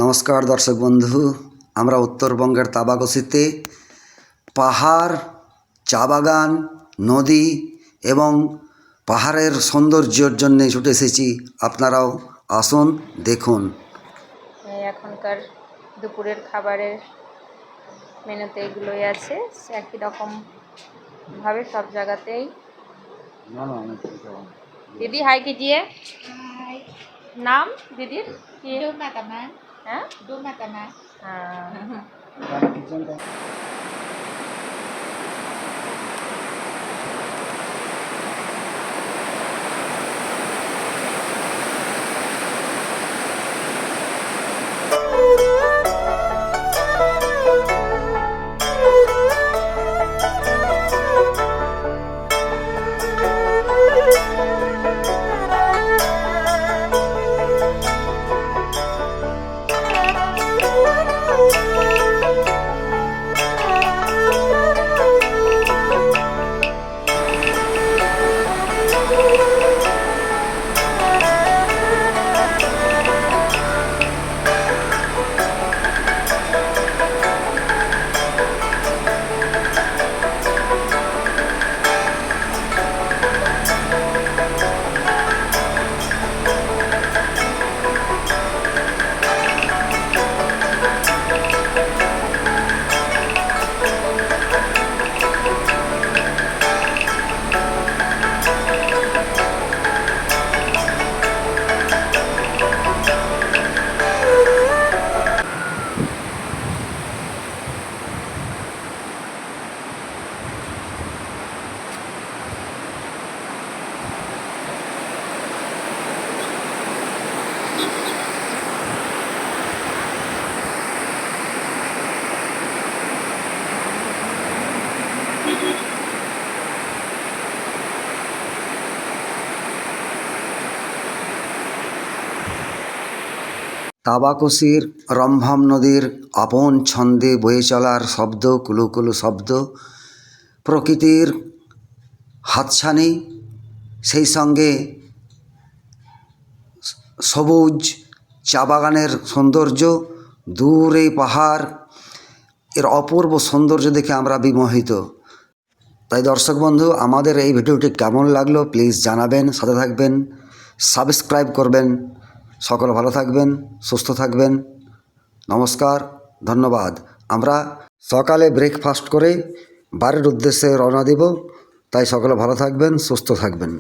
নমস্কার দর্শক বন্ধু, আমরা উত্তরবঙ্গের তাবাকসিতে পাহাড়, চা বাগান, নদী এবং পাহাড়ের সৌন্দর্যের জন্য ছুটে এসেছি। আপনারাও আসুন, দেখুন। এখনকার দুপুরের খাবারের মেনুতে এগুলোই আছে, একই রকম ভাবে সব জায়গাতেই। दीदी हाय कीजिए। नाम दीदी Duma teman, हाँ Duma teman. हाँ তাবাকসির রম্ভাম নদীর আপন ছন্দে বয়ে চলার শব্দ, কুলুকুলু শব্দ, প্রকৃতির হাতছানি, সেই সঙ্গে সবুজ চা বাগানের সৌন্দর্য, দূরে পাহাড়, এর অপূর্ব সৌন্দর্য দেখে আমরা বিমোহিত। তাই দর্শক বন্ধু, আমাদের এই ভিডিওটি কেমন লাগলো প্লিজ জানাবেন, সাথে থাকবেন, সাবস্ক্রাইব করবেন। সকলে ভালো থাকবেন, সুস্থ থাকবেন। নমস্কার, ধন্যবাদ। আমরা সকালে ব্রেকফাস্ট করে বাড়ির উদ্দেশ্যে রওনা দেব, তাই সকলে ভালো থাকবেন, সুস্থ থাকবেন।